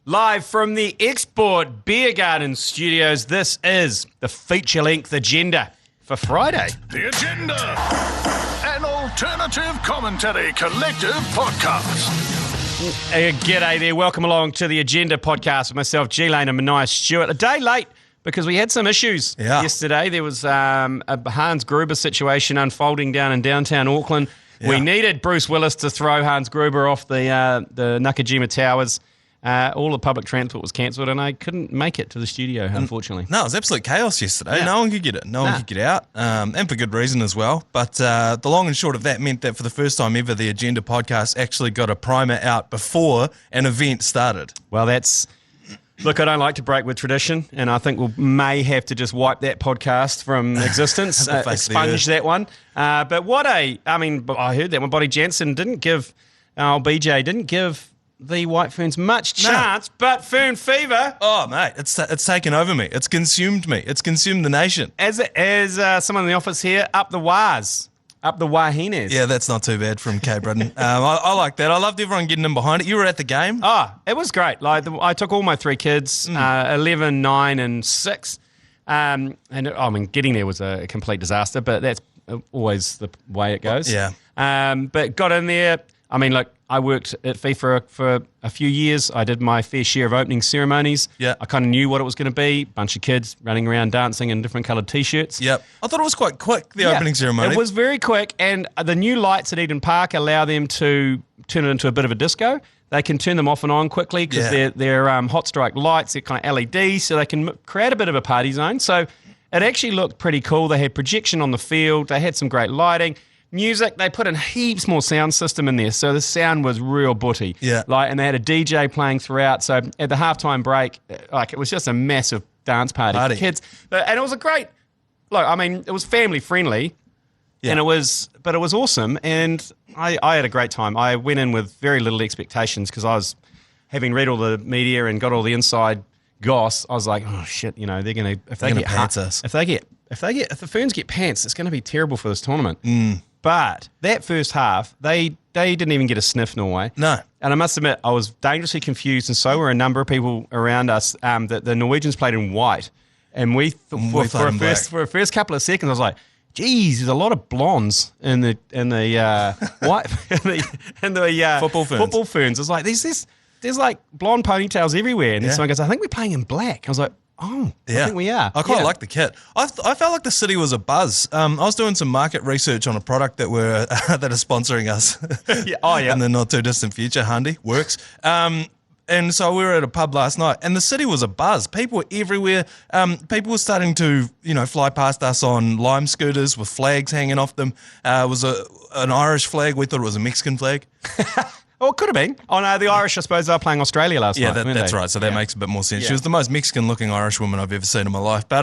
Live from the Export Beer Garden Studios, this is the feature-length agenda for Friday. The Agenda, an alternative commentary collective podcast. G'day there, welcome along to the Agenda podcast with myself, G Lane and Manaia Stewart. A day late because we had some issues yesterday. There was a Hans Gruber situation unfolding down in downtown Auckland. Yeah. We needed Bruce Willis to throw Hans Gruber off the Nakajima Towers. All the public transport was cancelled and I couldn't make it to the studio, unfortunately. No, it was absolute chaos yesterday. Yeah. No one could get it. No one could get out, and for good reason as well. But the long and short of that meant that for the first time ever, the Agenda podcast actually got a primer out before an event started. Well, look, I don't like to break with tradition, and I think we may have to just wipe that podcast from existence, expunge that one. But I heard that one. Bonnie Jansen BJ didn't give the White Ferns much chance, but Fern Fever. Oh, mate, it's taken over me. It's consumed me. It's consumed the nation. As someone in the office here, up the Wahines. Yeah, that's not too bad from Cape Breton. I like that. I loved everyone getting in behind it. You were at the game. Oh, it was great. I took all my three kids, 11, 9 and 6. Getting there was a complete disaster, but that's always the way it goes. Yeah. But got in there. I worked at FIFA for a few years. I did my fair share of opening ceremonies. Yeah. I kind of knew what it was going to be. Bunch of kids running around dancing in different coloured T-shirts. Yep. I thought it was quite quick, the opening ceremony. It was very quick, and the new lights at Eden Park allow them to turn it into a bit of a disco. They can turn them off and on quickly because they're hot strike lights. They're kind of LEDs, so they can create a bit of a party zone. So it actually looked pretty cool. They had projection on the field. They had some great lighting. Music, they put in heaps more sound system in there, so the sound was real booty. Yeah. And they had a DJ playing throughout, so at the halftime break, it was just a massive dance party for kids. And it was a great, it was family friendly, and it was awesome, and I had a great time. I went in with very little expectations because I was having read all the media and got all the inside goss. I was like, oh shit, they're gonna if the Ferns get pants, it's gonna be terrible for this tournament. But that first half, they didn't even get a sniff, Norway. No. And I must admit, I was dangerously confused, and so were a number of people around us, that the Norwegians played in white. And we for a first couple of seconds, I was like, geez, there's a lot of blondes in the white in the Football Ferns. It's like there's like blonde ponytails everywhere. And someone goes, I think we're playing in black. I was like, oh, I think we are. I quite like the kit. I felt like the city was a buzz. I was doing some market research on a product that are sponsoring us. In the not too distant future. Handy works. And so we were at a pub last night, and the city was a buzz. People were everywhere. People were starting to fly past us on lime scooters with flags hanging off them. It was an Irish flag. We thought it was a Mexican flag. Well, it could have been. Oh, no, the Irish, I suppose, they were playing Australia last night. Yeah, that's right. So that makes a bit more sense. She was the most Mexican-looking Irish woman I've ever seen in my life. But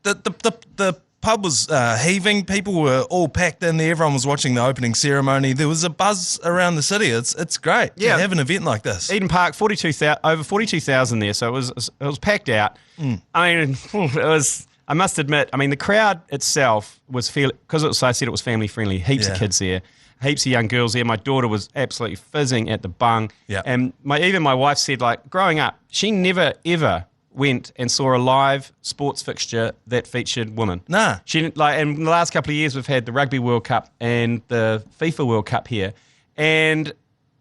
the pub was heaving. People were all packed in there. Everyone was watching the opening ceremony. There was a buzz around the city. It's great to have an event like this. Eden Park, over 42,000 there, so it was packed out. It was. I must admit, the crowd itself was because I said it was family friendly. Heaps of kids there. Heaps of young girls there. My daughter was absolutely fizzing at the bung. Yeah. And even my wife said, growing up, she never, ever went and saw a live sports fixture that featured women. Nah. She didn't, and in the last couple of years, we've had the Rugby World Cup and the FIFA World Cup here. And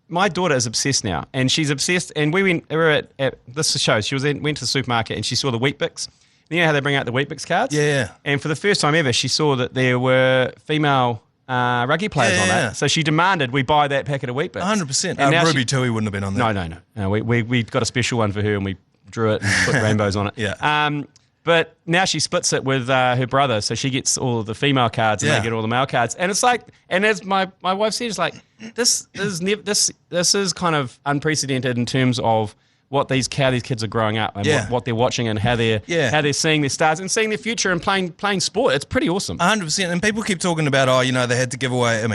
my daughter is obsessed now. And she's obsessed. And we were at this show. She went to the supermarket and she saw the Weet-Bix. You know how they bring out the Weet-Bix cards? Yeah. And for the first time ever, she saw that there were female rugby players on that. So she demanded we buy that packet of Weet-Bix. 100%. Ruby Tui wouldn't have been on that. No. We got a special one for her and we drew it and put rainbows on it. Yeah. But now she splits it with her brother, so she gets all of the female cards and they get all the male cards. And it's like, and as my wife said, it's like this is kind of unprecedented in terms of how these kids are growing up and what they're watching and how they're seeing their stars and seeing their future and playing sport. It's pretty awesome. 100%. And people keep talking about, they had to give away,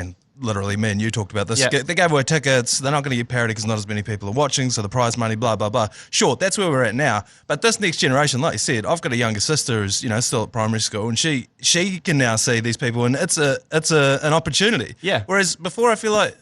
literally, me and you talked about this. Yeah. They gave away tickets. They're not going to get parity because not as many people are watching, so the prize money, blah, blah, blah. Sure, that's where we're at now. But this next generation, like you said, I've got a younger sister who's, still at primary school, and she can now see these people, and it's an opportunity. Yeah. Whereas before, I feel like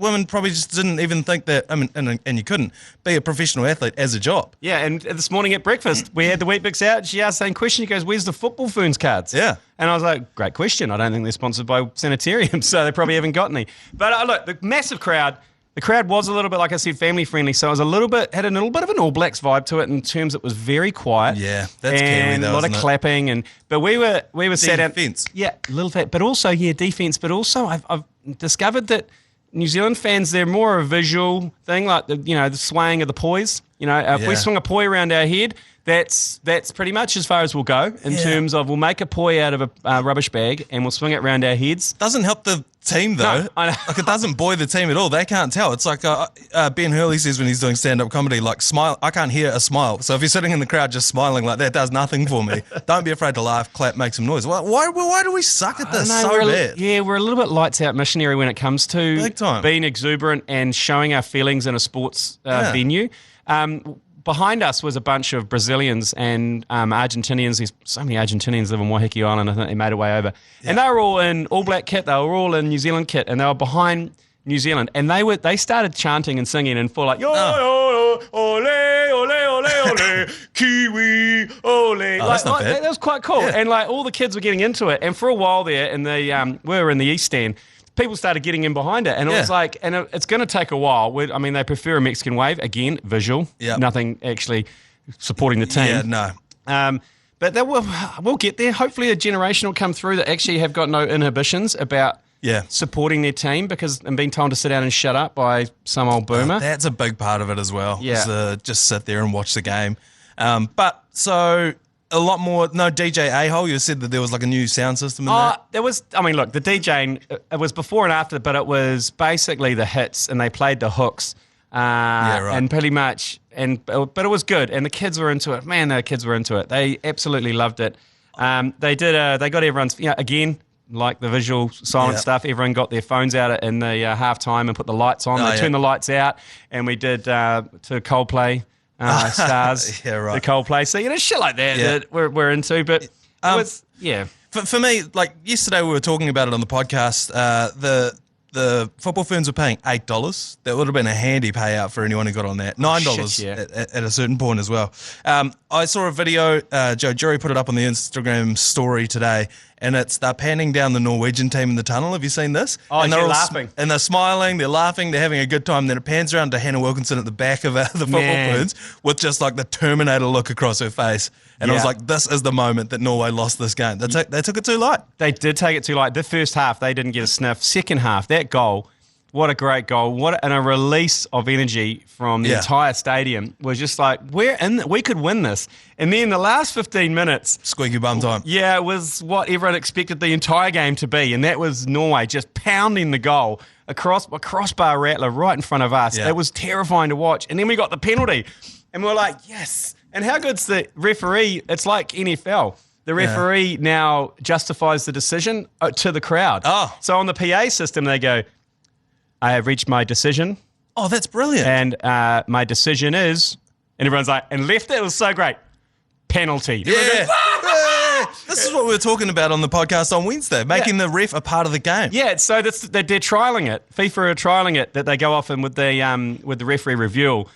women probably just didn't even think that, I mean, and you couldn't be a professional athlete as a job. Yeah, and this morning at breakfast, we had the Weet-Bix out. She asked the same question. She goes, where's the Football Ferns cards? Yeah. And I was like, great question. I don't think they're sponsored by Sanitarium, so they probably haven't got any. But look, the massive crowd. The crowd was a little bit, like I said, family friendly. So it was had a little bit of an All Blacks vibe to it in terms it was very quiet. Yeah, that's Kiwi though, a lot of clapping but we were sat out. Defense. Yeah, a little bit, but also defense. But also I've discovered that New Zealand fans, they're more a visual thing, like the swaying of the poise. If we swing a poi around our head, that's pretty much as far as we'll go in terms of we'll make a poi out of a rubbish bag and we'll swing it around our heads. Doesn't help the team though. No, I know. Like it doesn't buoy the team at all. They can't tell. It's like Ben Hurley says when he's doing stand-up comedy, like smile. I can't hear a smile. So if you're sitting in the crowd just smiling like that, does nothing for me. Don't be afraid to laugh, clap, make some noise. Why do we suck at this so bad? We're a little bit lights out missionary when it comes to big time being exuberant and showing our feelings in a sports venue. Behind us was a bunch of Brazilians and Argentinians. There's so many Argentinians live on Waiheke Island. I think they made their way over. Yeah. And they were all in All Black kit. They were all in New Zealand kit. And they were behind New Zealand. And they started chanting and singing and full like, yo, yo, ole, ole, ole, ole, Kiwi, ole. That's not bad. That was quite cool. Yeah. And all the kids were getting into it. And for a while there, and we were in the East Stand, people started getting in behind it. And it was like, and it's going to take a while. They prefer a Mexican wave. Again, visual. Yep. Nothing actually supporting the team. Yeah, no. But we'll get there. Hopefully a generation will come through that actually have got no inhibitions about supporting their team and being told to sit down and shut up by some old boomer. That's a big part of it as well. Yeah. Just sit there and watch the game. But so a lot more, no DJ A-hole. You said that there was like a new sound system in that. There was, look, the DJing, it was before and after, but it was basically the hits and they played the hooks. Right. And pretty much, but it was good. And the kids were into it. Man, the kids were into it. They absolutely loved it. They got everyone's, again, like the visual silent stuff, everyone got their phones out in the half-time and put the lights on. They turned the lights out and we did to Coldplay. Stars, the Coldplay. So, shit like that we're into. But it was, For me, like yesterday we were talking about it on the podcast, the Football Ferns were paying $8. That would have been a handy payout for anyone who got on that. $9 at a certain point as well. I saw a video, Joe Jury put it up on the Instagram story today, and they're panning down the Norwegian team in the tunnel. Have you seen this? Oh, and they're laughing. And they're smiling, they're laughing, they're having a good time. Then it pans around to Hannah Wilkinson at the back of the Football Ferns with just like the Terminator look across her face. And I was like, this is the moment that Norway lost this game. They took it too light. They did take it too light. The first half, they didn't get a sniff. Second half, that goal, what a great goal. And a release of energy from the entire stadium was just like, we could win this. And then the last 15 minutes. Squeaky bum time. Yeah, it was what everyone expected the entire game to be. And that was Norway just pounding the goal across a crossbar rattler right in front of us. Yeah. It was terrifying to watch. And then we got the penalty. And we're like, yes. And how good's the referee? It's like NFL. The referee now justifies the decision to the crowd. Oh. So on the PA system, they go, I have reached my decision. Oh, that's brilliant. And my decision is, and everyone's like, and left it was so great. Penalty. Yeah. This is what we were talking about on the podcast on Wednesday, making the ref a part of the game. Yeah, so they're trialling it. FIFA are trialling it, that they go off and with the referee review.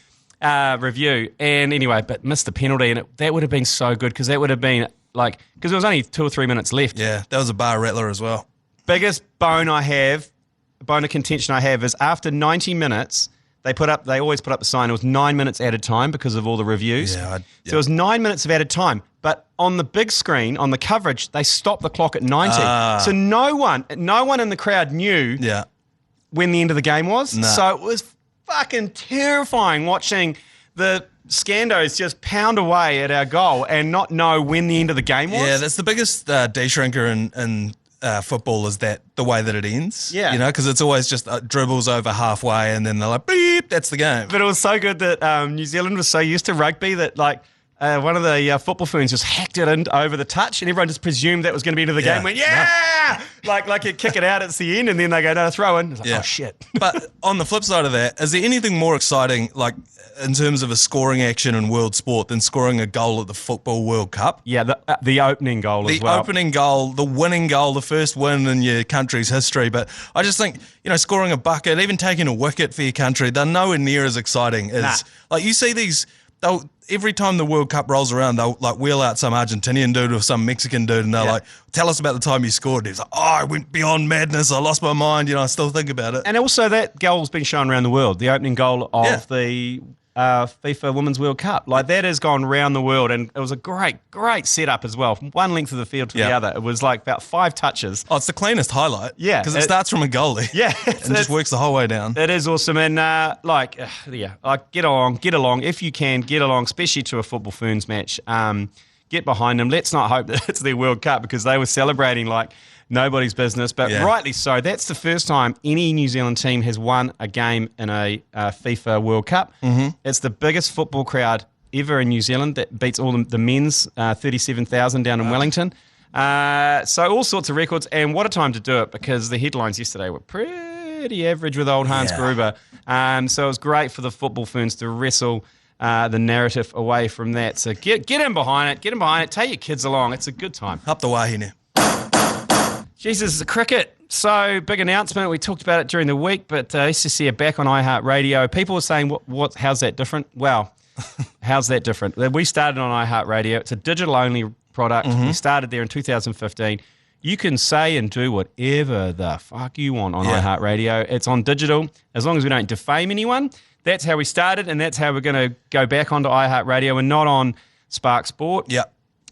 And anyway, but missed the penalty, and that would have been so good because that would have been because there was only 2 or 3 minutes left. Yeah, that was a bar rattler as well. Biggest bone of contention I have is after 90 minutes, they always put up the sign. It was 9 minutes added time because of all the reviews. So it was 9 minutes of added time. But on the big screen, on the coverage, they stopped the clock at 90. So no one in the crowd knew when the end of the game was. No. So it was fucking terrifying watching the Scandos just pound away at our goal and not know when the end of the game was. Yeah, that's the biggest de-shrinker in football is that the way that it ends. Yeah. Because it's always just dribbles over halfway and then they're like, beep, that's the game. But it was so good that New Zealand was so used to rugby that one of the football ferns just hacked it in over the touch, and everyone just presumed that was going to be into the game. Went, like you kick it out, it's the end, and then they go, no, throw in. It's like, oh, shit. But on the flip side of that, is there anything more exciting, like in terms of a scoring action in world sport, than scoring a goal at the Football World Cup? Yeah, the opening goal as well. The opening goal, the winning goal, the first win in your country's history. But I just think, scoring a bucket, even taking a wicket for your country, they're nowhere near as exciting as, like, you see these, every time the World Cup rolls around, they'll like wheel out some Argentinian dude or some Mexican dude, and they're like, tell us about the time you scored. He's like, I went beyond madness. I lost my mind. I still think about it. And also that goal's been shown around the world, the opening goal of the FIFA Women's World Cup. Like, that has gone round the world, and it was a great setup as well. From one length of the field to the other. It was like about 5 touches. Oh, it's the cleanest highlight. Yeah. Because it starts from a goalie. Yeah. And just works the whole way down. It is awesome. And, get along. If you can, get along, especially to a Football Ferns match. Get behind them. Let's not hope that it's their World Cup, because they were celebrating like nobody's business, but rightly so. That's the first time any New Zealand team has won a game in a FIFA World Cup. Mm-hmm. It's the biggest football crowd ever in New Zealand. That beats all the men's, 37,000 down in Wellington. So all sorts of records, and what a time to do it, because the headlines yesterday were pretty average with old Hans Gruber. So it was great for the Football Ferns to wrestle the narrative away from that. So get in behind it. Take your kids along. It's a good time. Up the Wahine. Jesus, the cricket. So, big announcement. We talked about it during the week, but ACC are back on iHeartradio. People were saying, how's that different? Well, how's that different? We started on iHeartradio. It's a digital-only product. Mm-hmm. We started there in 2015. You can say and do whatever the fuck you want on iHeartradio. It's on digital. As long as we don't defame anyone, that's how we started, and that's how we're going to go back onto iHeartradio and not on Spark Sport. Yeah.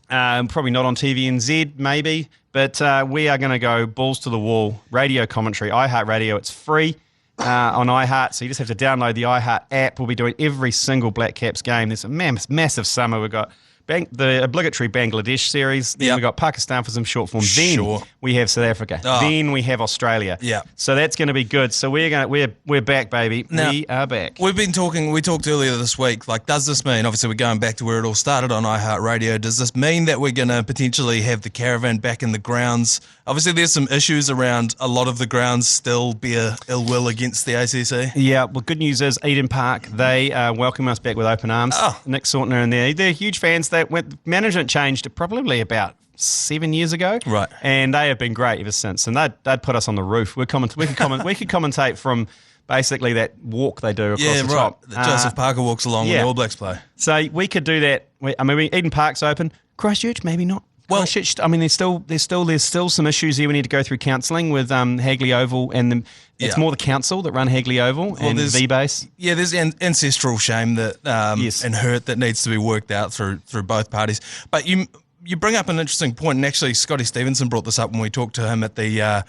Probably not on TVNZ, maybe. But we are going to go balls to the wall, radio commentary, iHeartradio. It's free on iHeart, so you just have to download the iHeart app. We'll be doing every single Black Caps game. There's a massive summer. We've got the obligatory Bangladesh series. Then we've got Pakistan for some short form. Then we have South Africa. Then we have Australia. Yeah. So that's going to be good. So we're back, baby. Now, we are back. We talked earlier this week, like, does this mean, obviously we're going back to where it all started on iHeartRadio, does this mean that we're going to potentially have the caravan back in the grounds? Obviously there's some issues around a lot of the grounds still bear ill will against the ACC. Yeah, well, good news is Eden Park, they welcome us back with open arms. Nick Sautner and they're huge fans. Management changed probably about 7 years ago, right? And they have been great ever since. And they'd put us on the roof. We could commentate from basically that walk they do across the top. Joseph Parker walks along when the All Blacks play. So we could do that. Eden Park's open. Christchurch, maybe not. Well, Christchurch, there's still some issues here. We need to go through counselling with Hagley Oval, and it's more the council that run Hagley Oval and V-Base. Yeah, there's ancestral shame that and hurt that needs to be worked out through both parties. But you bring up an interesting point, and actually Scotty Stevenson brought this up when we talked to him at the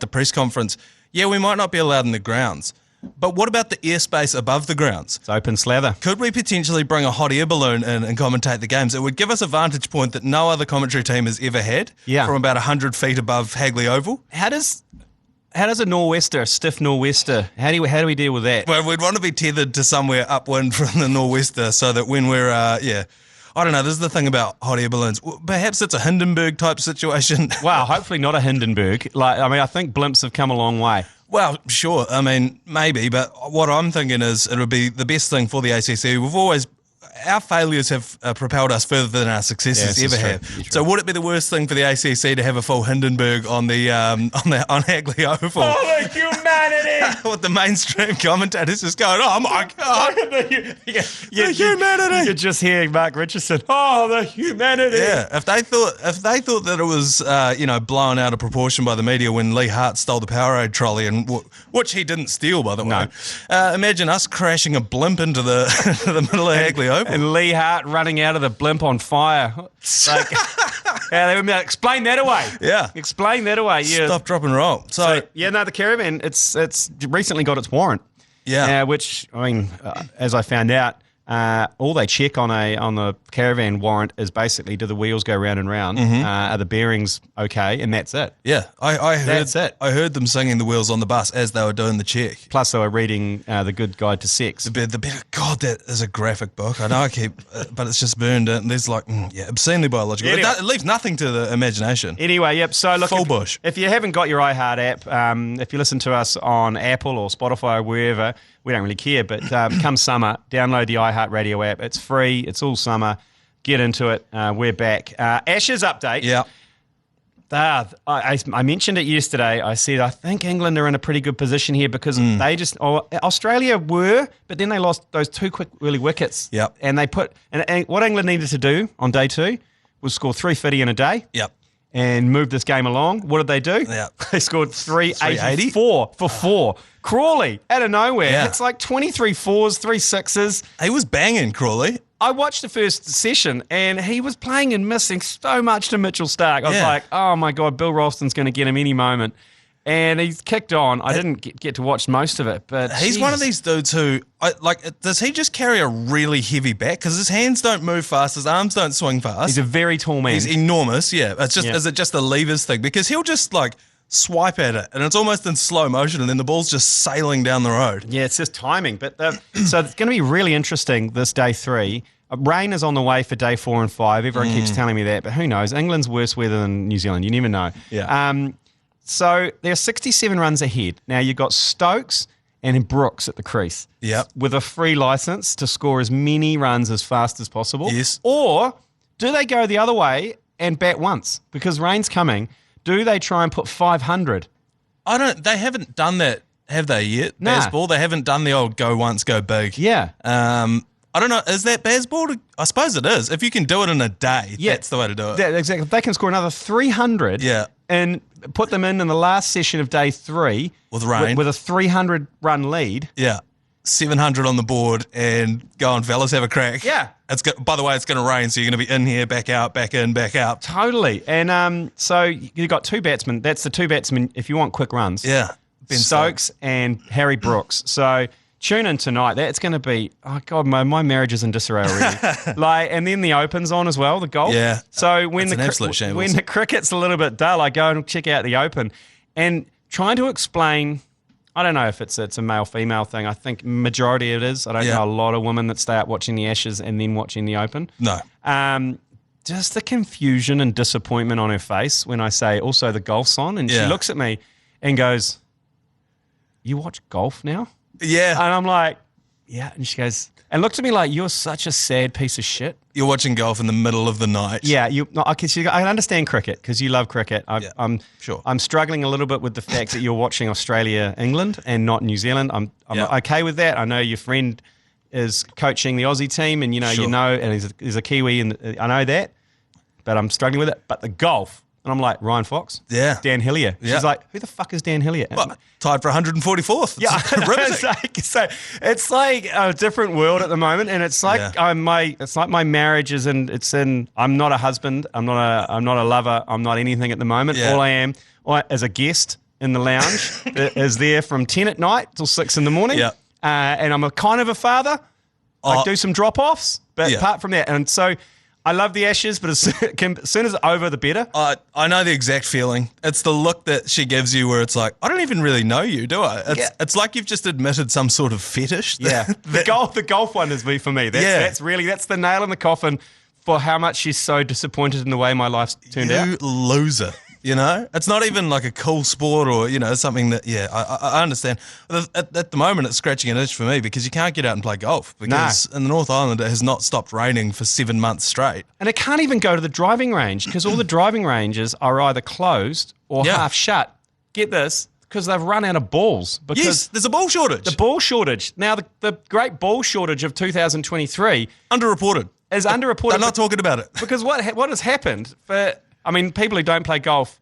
press conference. Yeah, we might not be allowed in the grounds, but what about the airspace above the grounds? It's open slather. Could we potentially bring a hot air balloon in and commentate the games? It would give us a vantage point that no other commentary team has ever had from about 100 feet above Hagley Oval. How does a stiff nor'wester, how do we deal with that? Well, we'd want to be tethered to somewhere upwind from the nor'wester so that when we're, I don't know, this is the thing about hot air balloons. Perhaps it's a Hindenburg type situation. Well, hopefully not a Hindenburg. I think blimps have come a long way. Well, sure. Maybe, but what I'm thinking is it would be the best thing for the ACC. Our failures have propelled us further than our successes ever have. So would it be the worst thing for the ACC to have a full Hindenburg on Hagley Oval? Oh, the humanity! With the mainstream commentators just going, oh my God, the humanity! You're just hearing Mark Richardson. Oh, the humanity! Yeah, if they thought that it was blown out of proportion by the media when Lee Hart stole the Powerade trolley, and which he didn't steal, by the way. Imagine us crashing a blimp into the middle of Hagley Oval. And Lee Hart running out of the blimp on fire. They would be like, explain that away. Yeah. Explain that away. Yeah. Stop, drop and roll. So the caravan, it's recently got its warrant. Yeah. Which, as I found out, all they check on the caravan warrant is basically, do the wheels go round and round? Are the bearings okay? And that's it. Yeah, I heard That's it. I heard them singing the wheels on the bus as they were doing the check. Plus, they were reading The Good Guide to Sex. God, that is a graphic book. I know I keep, but it's just burned in. There's obscenely biological. Anyway. It leaves nothing to the imagination. Anyway, yep. So look, Full bush. If you haven't got your iHeart app, if you listen to us on Apple or Spotify or wherever, we don't really care. But come summer, download the iHeartradio app. It's free. It's all summer. Get into it. We're back. Ashes update. Yeah. I mentioned it yesterday. I said I think England are in a pretty good position here because Australia were, but then they lost those 2 quick early wickets. Yep. And they and what England needed to do on day 2 was score 350 in a day. Yep. And move this game along. What did they do? Yep. They scored 384 for 4. Crawley out of nowhere. Yeah. It's like 23 fours, 3 sixes. He was banging, Crawley. I watched the first session and he was playing and missing so much to Mitchell Starc. I was like, oh my God, Bill Ralston's going to get him any moment. And he's kicked on. I didn't get to watch most of it, but he's one of these dudes who, does he just carry a really heavy bat? Because his hands don't move fast, his arms don't swing fast. He's a very tall man. He's enormous, yeah. Is it just a levers thing? Because he'll just swipe at it and it's almost in slow motion and then the ball's just sailing down the road. Yeah, it's just timing. But so it's going to be really interesting this day 3. Rain is on the way for day 4 and 5. Everyone keeps telling me that, but who knows? England's worse weather than New Zealand. You never know. Yeah. So they're 67 runs ahead. Now you've got Stokes and Brooks at the crease. Yep. With a free license to score as many runs as fast as possible. Yes. Or do they go the other way and bat once? Because rain's coming. Do they try and put 500? They haven't done that, have they yet? Nah. Bazball? They haven't done the old go once, go big. Yeah. I don't know. Is that Bazball? I suppose it is. If you can do it in a day, that's the way to do it. Exactly. If they can score another 300 and put them in the last session of day 3 with rain, with a 300-run lead. Yeah. 700 on the board and go on, fellas, have a crack. Yeah. By the way, it's going to rain, so you're going to be in here, back out, back in, back out. Totally. And so you've got 2 batsmen. That's the 2 batsmen if you want quick runs. Yeah. Ben Stokes and Harry Brooks. So tune in tonight. That's going to be, oh God, my marriage is in disarray already. And then the Open's on as well, the golf. Yeah. So when the cricket's a little bit dull, I go and check out the Open and trying to explain. I don't know if it's a male-female thing. I think majority it is. I don't know a lot of women that stay up watching the Ashes and then watching the Open. No. Just the confusion and disappointment on her face when I say also the golf's on. And she looks at me and goes, you watch golf now? Yeah. And I'm like, yeah. And she goes, and looked at me like, you're such a sad piece of shit. You're watching golf in the middle of the night. Yeah. I understand cricket because you love cricket. I'm sure. I'm struggling a little bit with the fact that you're watching Australia, England and not New Zealand. I'm okay with that. I know your friend is coaching the Aussie team and and he's a Kiwi and I know that, but I'm struggling with it. But the golf, and I'm like, Ryan Fox? Yeah. Dan Hillier. She's like, who the fuck is Dan Hillier? Well, tied for 144th. It's like a different world at the moment, and it's like my marriage is I'm not a husband, I'm not a lover, I'm not anything at the moment. Yeah. All I am as a guest in the lounge is there from 10 at night till 6 in the morning. Yeah. And I'm a kind of a father. I do some drop-offs, but apart from that, and so I love the Ashes, but as soon as it's over, the better. I know the exact feeling. It's the look that she gives you where it's like, I don't even really know you, do I? It's like you've just admitted some sort of fetish. Yeah. The golf one is for me. That's the nail in the coffin for how much she's so disappointed in the way my life's turned out. You loser. You know, it's not even like a cool sport or, something that, I understand. At the moment, it's scratching an itch for me because you can't get out and play golf because in the North Island, it has not stopped raining for 7 months straight. And it can't even go to the driving range because all the driving ranges are either closed or half shut. Get this, because they've run out of balls. Yes, there's a ball shortage. The ball shortage. Now, the great ball shortage of 2023 underreported. Is underreported. They're not talking about it. Because what has happened for... I mean, people who don't play golf,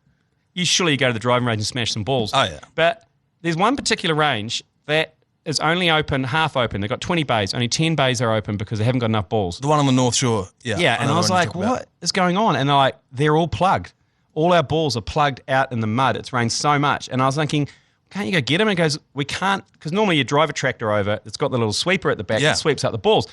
you go to the driving range and smash some balls. Oh, yeah. But there's one particular range that is only open, half open. They've got 20 bays. Only 10 bays are open because they haven't got enough balls. The one on the North Shore. Yeah. Yeah, and I was like, what is going on? And they're like, they're all plugged. All our balls are plugged out in the mud. It's rained so much. And I was thinking, can't you go get them? And he goes, we can't, because normally you drive a tractor over. It's got the little sweeper at the back that sweeps out the balls.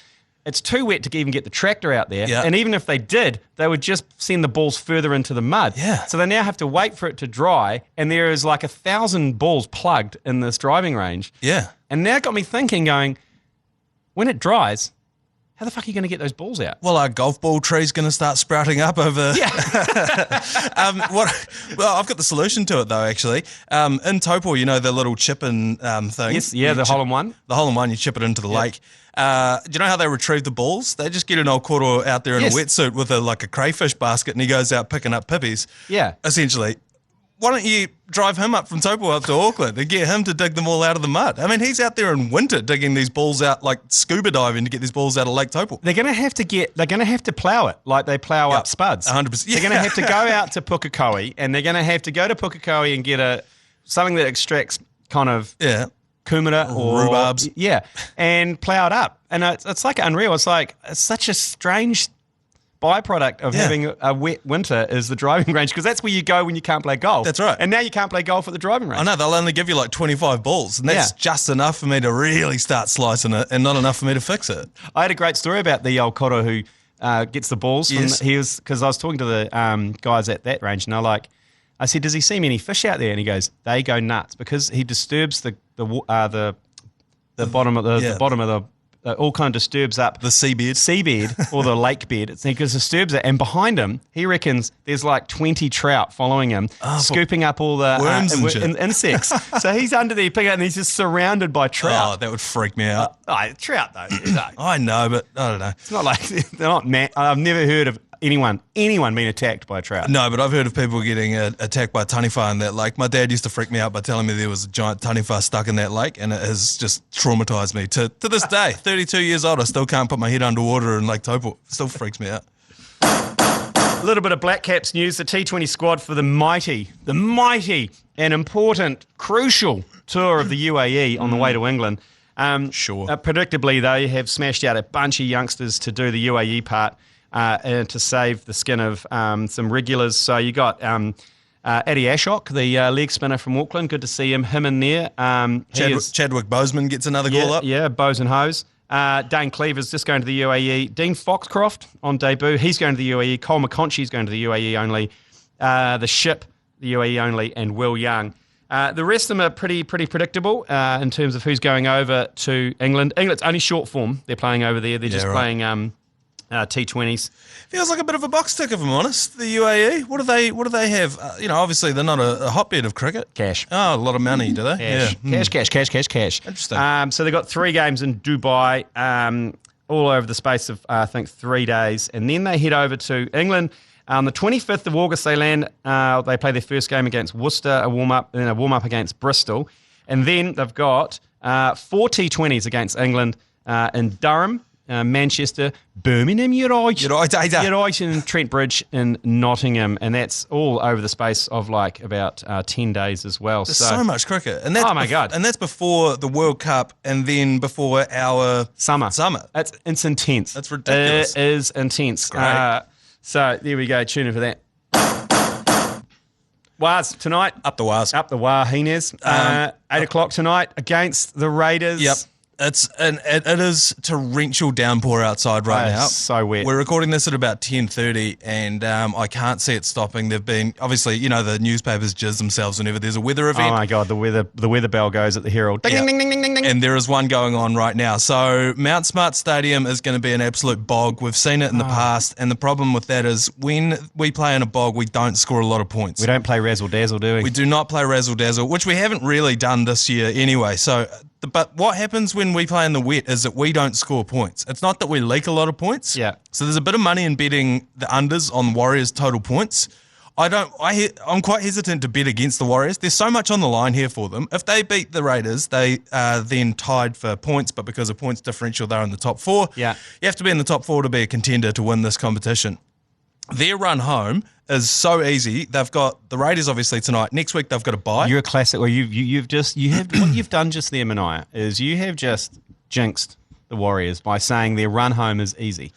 it's too wet to even get the tractor out there. Yeah. And even if they did, they would just send the balls further into the mud. Yeah. So they now have to wait for it to dry, and there is like 1,000 balls plugged in this driving range. Yeah. And now it got me thinking, going, when it dries, how the fuck are you going to get those balls out? Well, our golf ball tree's going to start sprouting up over. Yeah. Well, I've got the solution to it though. Actually, in Taupo, the little chipping thing. Yes, yeah, the hole-in-one. The hole-in-one, you chip it into the lake. Do you know how they retrieve the balls? They just get an old koro out there in a wetsuit with a crayfish basket, and he goes out picking up pippies. Yeah. Essentially. Why don't you drive him up from Taupo up to Auckland and get him to dig them all out of the mud? I mean, he's out there in winter digging these balls out, like scuba diving to get these balls out of Lake Taupo. They're going to have to plough it like they plough up spuds. 100%. They're going to have to go out to Pukekohe, and they're going to have to go to Pukekohe and get something that extracts kind of kumara or rhubarbs. Yeah, and plough it up. And it's like unreal. It's such a strange byproduct of having a wet winter is the driving range, because that's where you go when you can't play golf. That's right. And now you can't play golf at the driving range. I know, they'll only give you like 25 balls, and that's just enough for me to really start slicing it and not enough for me to fix it. I had a great story about the old koro who gets the balls. Yes. Because I was talking to the guys at that range, and I said, does he see many fish out there? And he goes, they go nuts because he disturbs the bottom of the all kind of disturbs up the seabed or the lake bed. It disturbs it, and behind him, he reckons there's like 20 trout following him, scooping up all the worms and insects. So he's under there picking up, and he's just surrounded by trout. Oh, that would freak me out. Trout though. I know, but I don't know. It's not like they're not. I've never heard of anyone being attacked by a trout. No, but I've heard of people getting attacked by taniwha in that lake. My dad used to freak me out by telling me there was a giant taniwha stuck in that lake, and it has just traumatised me. To this day, 32 years old, I still can't put my head underwater in Lake Taupo. Still freaks me out. A little bit of Black Caps news. The T20 squad for the mighty and important, crucial tour of the UAE on the way to England. Sure. Predictably, they have smashed out a bunch of youngsters to do the UAE part. And to save the skin of some regulars. So you got Adi Ashok, the leg spinner from Auckland. Good to see him in there. Chadwick Boseman gets another goal up. Yeah, Bose and Hose. Dane Cleaver's just going to the UAE. Dean Foxcroft on debut. He's going to the UAE. Cole McConchy's going to the UAE only. The Ship, the UAE only, and Will Young. The rest of them are pretty predictable in terms of who's going over to England. England's only short form. They're playing over there. They're just playing T20s. Feels like a bit of a box tick, if I'm honest. The UAE, what do they have? Obviously they're not a hotbed of cricket. Cash. Oh, a lot of money, do they? Cash. Interesting. So they've got 3 games in Dubai, all over the space of I think 3 days, and then they head over to England. On the 25th of August, they land. They play their first game against Worcester, a warm up, and then a warm up against Bristol, and then they've got 4 T20s against England in Durham, Manchester, Birmingham, United, and Trent Bridge in Nottingham, and that's all over the space of like about 10 days as well. There's so much cricket, and that's oh my god, and that's before the World Cup, and then before our summer. It's intense. That's ridiculous. It is intense. Great. So there we go. Tune in for that. Wahs tonight. Up the Wahines. 8 o'clock tonight against the Raiders. Yep. It is torrential downpour outside right now. So wet. We're recording this at about 10:30, and I can't see it stopping. They've been obviously, the newspapers jizz themselves whenever there's a weather event. Oh my god, the weather bell goes at the Herald. Ding, ding, ding, ding, ding, ding. And there is one going on right now. So Mount Smart Stadium is going to be an absolute bog. We've seen it in the past, and the problem with that is when we play in a bog, we don't score a lot of points. We don't play razzle dazzle, do we? We do not play razzle dazzle, which we haven't really done this year anyway. So. But what happens when we play in the wet is that we don't score points. It's not that we leak a lot of points. Yeah. So there's a bit of money in betting the unders on Warriors' total points. I'm quite hesitant to bet against the Warriors. There's so much on the line here for them. If they beat the Raiders, they are then tied for points, but because of points differential, they're in the top 4. Yeah. You have to be in the top 4 to be a contender to win this competition. Their run home is so easy. They've got the Raiders obviously tonight. Next week they've got a bye. You're a classic. Well, what you've done just there, Manaia, is you have just jinxed the Warriors by saying their run home is easy.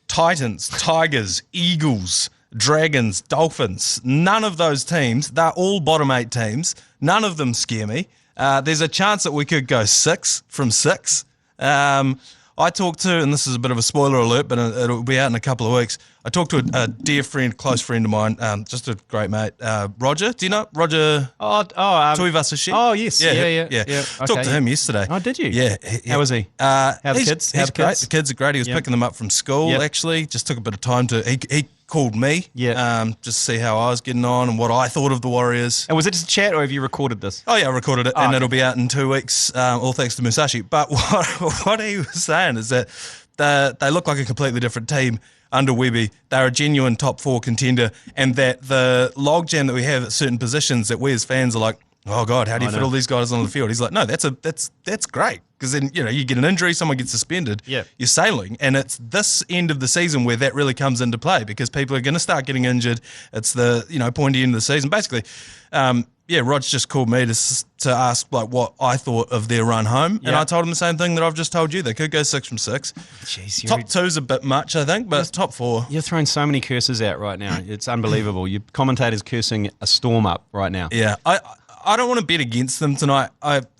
Titans, Tigers, Eagles, Dragons, Dolphins. None of those teams. They're all bottom 8 teams. None of them scare me. There's a chance that we could go 6 from 6. I talked to, and this is a bit of a spoiler alert, but it'll be out in a couple of weeks. I talked to a dear friend, close friend of mine, just a great mate, Roger. Do you know Roger? Tuivasa-Sheck? Oh, yes. Yeah. Talked to him yesterday. Oh, did you? Yeah. How was he? How the kids? He's great. The kids are great. He was picking them up from school, actually. Just took a bit of time to... He called me just to see how I was getting on and what I thought of the Warriors. And was it just a chat, or have you recorded this? Oh, yeah, I recorded it, and it'll be out in 2 weeks, all thanks to Musashi. But what he was saying is that they look like a completely different team under Webby. They're a genuine top 4 contender, and that the logjam that we have at certain positions that we as fans are like, oh, God, how do you fit all these guys on the field? He's like, no, that's great. Because then, you get an injury, someone gets suspended, you're sailing. And it's this end of the season where that really comes into play because people are going to start getting injured. It's the, pointy end of the season. Basically, Rog just called me to ask like what I thought of their run home. And I told him the same thing that I've just told you. They could go 6 from 6. Jeez, top 2's a bit much, I think, but top 4. You're throwing so many curses out right now. It's unbelievable. Your commentator's cursing a storm up right now. Yeah, I don't want to bet against them tonight.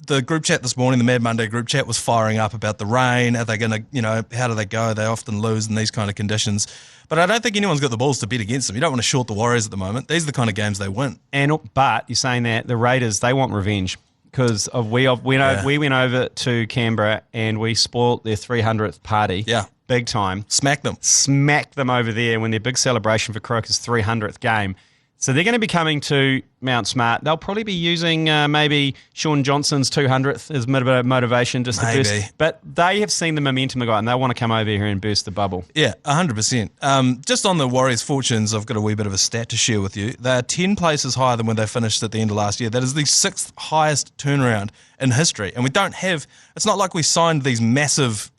The group chat this morning, the Mad Monday group chat, was firing up about the rain. Are they going to, how do they go? They often lose in these kind of conditions. But I don't think anyone's got the balls to bet against them. You don't want to short the Warriors at the moment. These are the kind of games they win. But you're saying that the Raiders, they want revenge because we went over to Canberra and we spoilt their 300th party. Yeah. Big time. Smacked them over there when their big celebration for Croker's 300th game. So they're going to be coming to Mount Smart. They'll probably be using maybe Sean Johnson's 200th as a bit of motivation just to burst. But they have seen the momentum of it and they want to come over here and burst the bubble. Yeah, 100%. Just on the Warriors' fortunes, I've got a wee bit of a stat to share with you. They're 10 places higher than when they finished at the end of last year. That is the 6th highest turnaround in history. And we don't have... It's not like we signed these massive,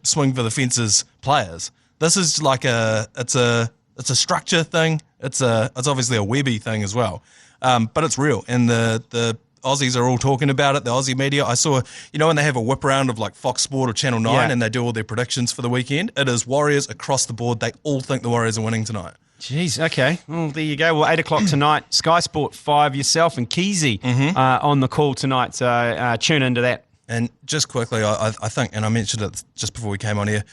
swing for the fences players. This is like It's a structure thing. It's obviously a Webby thing as well, but it's real. And the Aussies are all talking about it. The Aussie media. I saw, when they have a whip around of like Fox Sport or Channel 9 and they do all their predictions for the weekend. It is Warriors across the board. They all think the Warriors are winning tonight. Jeez, okay. Well, there you go. Well, 8 o'clock tonight, Sky Sport 5, yourself and Keezy on the call tonight. So tune into that. And just quickly, I think, and I mentioned it just before we came on here,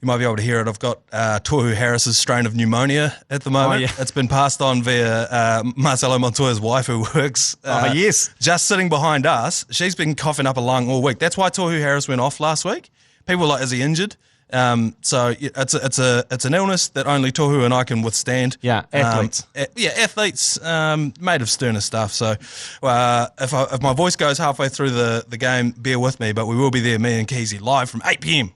you might be able to hear it. I've got Tohu Harris's strain of pneumonia at the moment. It's been passed on via Marcelo Montoya's wife who works just sitting behind us. She's been coughing up a lung all week. That's why Tohu Harris went off last week. People were like, is he injured? So it's an illness that only Tohu and I can withstand. Yeah, athletes. Athletes made of sterner stuff. So if my voice goes halfway through the game, bear with me, but we will be there, me and Keezy, live from 8 p.m.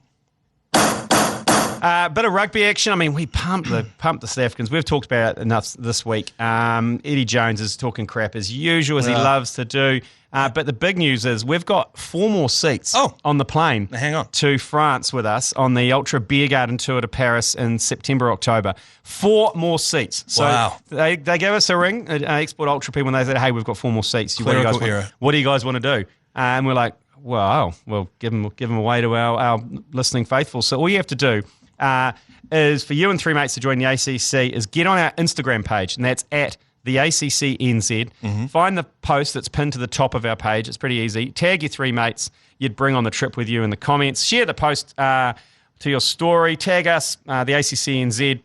Bit of rugby action. I mean, we pumped the South Africans. We've talked about it enough this week. Eddie Jones is talking crap as usual, as he loves to do. But the big news is we've got 4 more seats on the plane to France with us on the Ultra Beer Garden tour to Paris in September, October. 4 more seats. So they gave us a ring, Export Ultra people, and they said, hey, we've got 4 more seats. What do you guys want to do? And we're like, well, we'll give them away to our listening faithful. So all you have to do is for you and 3 mates to join the ACC is get on our Instagram page, and that's at the ACC NZ. Find the post that's pinned to the top of our page. It's pretty easy. Tag your 3 mates you'd bring on the trip with you in the comments. Share the post to your story. Tag us, the ACC NZ.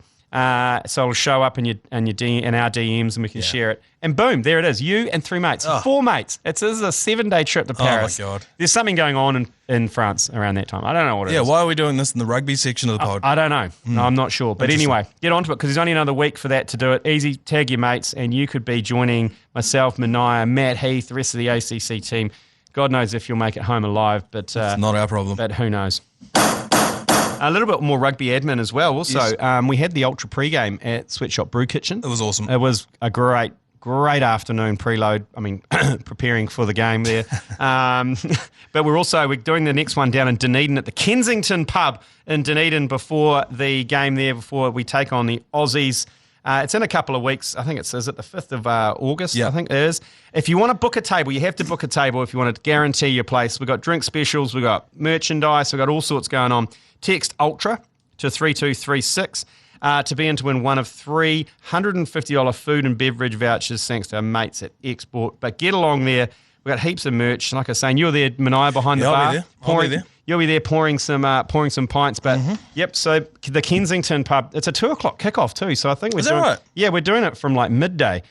So it'll show up in our DMs and we can share it. And boom, there it is. You and 3 mates. 4 mates. This is a 7-day trip to Paris. Oh, my God. There's something going on in France around that time. I don't know what it is. Yeah, why are we doing this in the rugby section of the pod? I don't know. No, I'm not sure. But anyway, get onto it because there's only another week for that to do it. Easy, tag your mates, and you could be joining myself, Manaia, Matt Heath, the rest of the ACC team. God knows if you'll make it home alive. But it's not our problem. But who knows? A little bit more rugby admin as well. Also, we had the Ultra pre-game at Sweatshop Brew Kitchen. It was awesome. It was a great afternoon preload. I mean, preparing for the game there. But we're doing the next one down in Dunedin at the Kensington pub in Dunedin before the game there, before we take on the Aussies. It's in a couple of weeks. I think is it the 5th of August? Yeah. I think it is. If you want to book a table, you have to book a table if you want to guarantee your place. We've got drink specials. We've got merchandise. We've got all sorts going on. Text ULTRA to 3236 to be in to win one of 3 $150 food and beverage vouchers thanks to our mates at Export. But get along there We've got heaps of merch. Like I was saying, you were there, Manaia, behind the bar. I'll be there. You'll be there pouring some pints. But yep, so the Kensington pub, it's a 2:00 kickoff too. So I think we're doing, right? Yeah, we're doing it from like midday.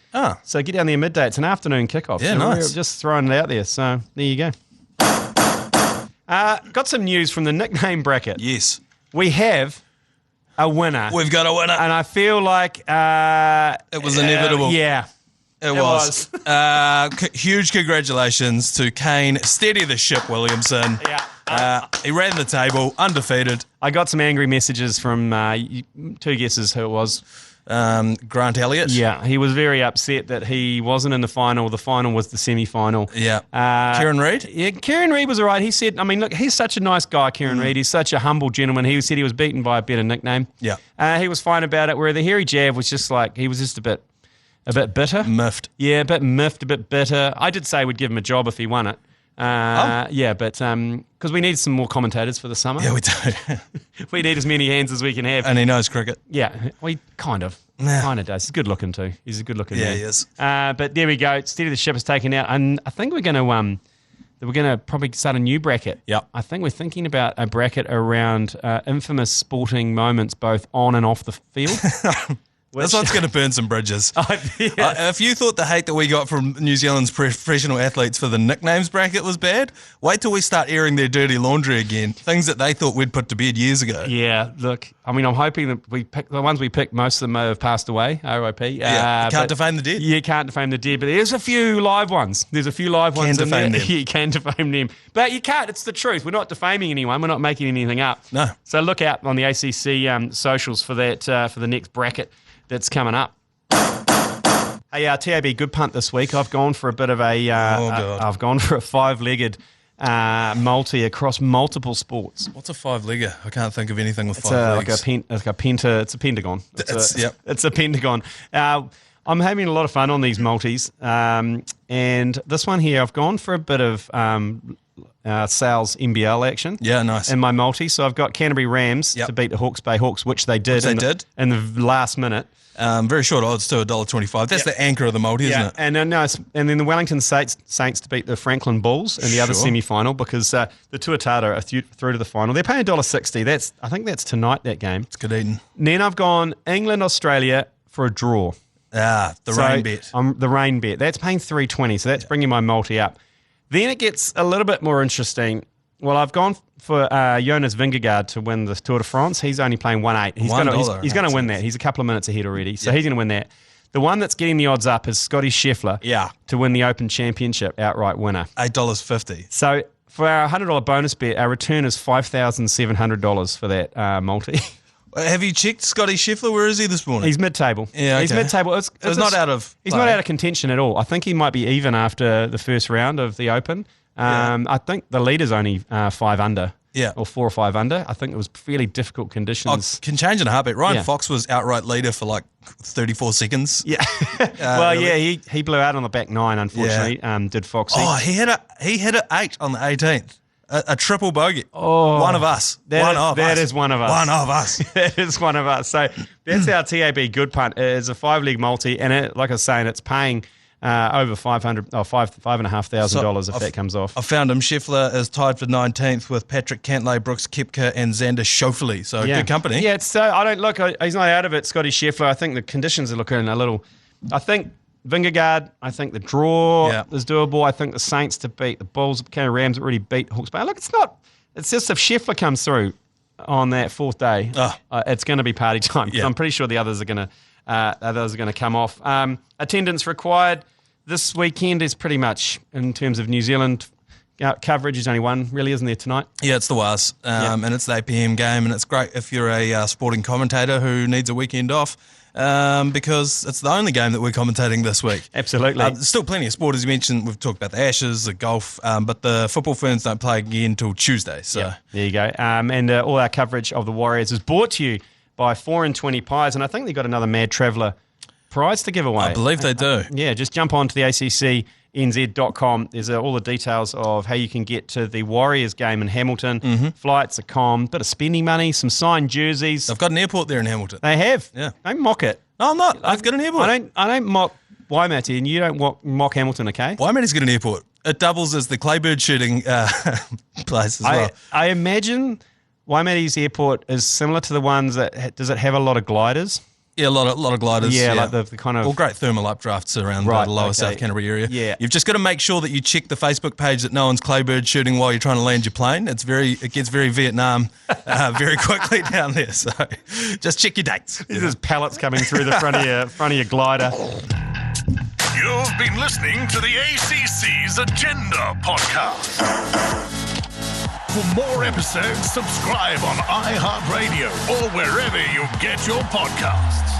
So get down there midday. It's an afternoon kickoff. Yeah, so nice. We're just throwing it out there. So there you go. Got some news from the nickname bracket. Yes. We have a winner. We've got a winner. And I feel like it was inevitable. Yeah. It was. Huge congratulations to Kane, steady the ship Williamson. Yeah. He ran the table, undefeated. I got some angry messages from two guesses who it was. Grant Elliott. Yeah, he was very upset that he wasn't in the final. The final was the semi-final. Yeah. Kieran Reid? Yeah, Kieran Reid was all right. He said, I mean, look, he's such a nice guy, Kieran Reid. He's such a humble gentleman. He said he was beaten by a better nickname. Yeah. He was fine about it, where the Hairy Jav was just like, he was just a bit bitter. Miffed. Yeah, a bit miffed, a bit bitter. I did say we'd give him a job if he won it. Yeah, but because we need some more commentators for the summer. Yeah, we do. We need as many hands as we can have. And he knows cricket. Yeah, well, he kind of does. He's good looking too. He's a good looking man. Yeah, he is. But there we go. Steady the ship is taken out, and I think we're going to probably start a new bracket. Yep. I think we're thinking about a bracket around infamous sporting moments, both on and off the field. This one's going to burn some bridges. Yeah. If you thought the hate that we got from New Zealand's professional athletes for the nicknames bracket was bad, wait till we start airing their dirty laundry again. Things that they thought we'd put to bed years ago. Yeah, look, I mean, I'm hoping that the ones we picked, most of them have passed away, RIP. Yeah, can't defame the dead. You can't defame the dead, but there's a few live ones. There's a few live ones in there. Them. You can defame them. But you can't. It's the truth. We're not defaming anyone. We're not making anything up. No. So look out on the ACC socials for that, for the next bracket that's coming up. Hey, TAB good punt this week. I've gone for a bit of I've gone for a 5-legged multi across multiple sports. What's a 5-legger? I can't think of anything with 5 legs. It's a pentagon. It's a pentagon. I'm having a lot of fun on these multis, and this one here, I've gone for a bit of Sal's NBL action. Yeah, nice. In my multi, so I've got Canterbury Rams to beat the Hawke's Bay Hawks, which they did. In the last minute. Very short odds to $1.25. That's the anchor of the multi, isn't it? And and then the Wellington Saints to beat the Franklin Bulls in the other semi-final, because the Tuatara are through to the final. They're paying $1.60. I think that's tonight, that game. It's good eating. And then I've gone England Australia for a draw. Rain bet. The rain bet. That's paying $3.20. So that's bringing my multi up. Then it gets a little bit more interesting. Well, I've gone for Jonas Vingegaard to win the Tour de France. He's only playing 1.8. He's going to win that. He's a couple of minutes ahead already, so he's going to win that. The one that's getting the odds up is Scotty Scheffler to win the Open Championship outright winner. $8.50. So for our $100 bonus bet, our return is $5,700 for that multi. Have you checked Scotty Scheffler? Where is he this morning? He's mid-table. Yeah, okay. He's mid-table. He's not out of He's not out of contention at all. I think he might be even after the first round of the Open. I think the leader's only 5 under. Yeah. Or 4 or 5 under. I think it was fairly difficult conditions. Can change in a heartbeat. Ryan Fox was outright leader for like 34 seconds. Yeah. He blew out on the back 9, unfortunately, did Foxy. He hit an 8 on the 18th. A triple bogey. Oh, one of us. That is one of us. One of us. That is one of us. So that's our TAB good punt. It's a 5-leg multi, and like I was saying, it's paying over $5,500 if that comes off. I found him. Scheffler is tied for 19th with Patrick Cantlay, Brooks Koepka, and Xander Schauffele. So good company. Yeah, he's not out of it, Scotty Scheffler. I think the conditions are looking a little. I think Vingegaard, I think the draw is doable. I think the Saints to beat the Bulls, Rams already beat Hawke's Bay. Look, it's just if Scheffler comes through on that 4th day, it's going to be party time. Yeah. I'm pretty sure the others are going to come off. Attendance required this weekend is pretty much, in terms of New Zealand coverage, there's only one, really, isn't there, tonight? Yeah, it's the Wahines, and it's the 8 p.m. game, and it's great if you're a sporting commentator who needs a weekend off, because it's the only game that we're commentating this week. Absolutely. There's still plenty of sport, as you mentioned. We've talked about the Ashes, the golf, but the Football Ferns don't play again until Tuesday. So there you go. And all our coverage of the Warriors is brought to you by 4 and 20 Pies, and I think they've got another Mad Traveller prize to give away. I believe they do. Just jump on to the ACCNZ.com. There's all the details of how you can get to the Warriors game in Hamilton. Flights, a bit of spending money, some signed jerseys. They've got an airport there in Hamilton. They have. Yeah. Don't mock it. No, I'm not. I've got an airport. I don't mock Waimate, and you don't mock Hamilton, okay? Waimate's got an airport. It doubles as the claybird shooting place as well. I imagine Waimate's airport is similar to the ones that does it have a lot of gliders? Yeah, a lot of gliders. Yeah, like the kind of... all great thermal updrafts around the lower South Canterbury area. Yeah. You've just got to make sure that you check the Facebook page that no one's claybird shooting while you're trying to land your plane. It gets very Vietnam very quickly down there. So just check your dates. There's pellets coming through the front of your glider. You've been listening to the ACC's Agenda podcast. For more episodes, subscribe on iHeartradio or wherever you get your podcasts.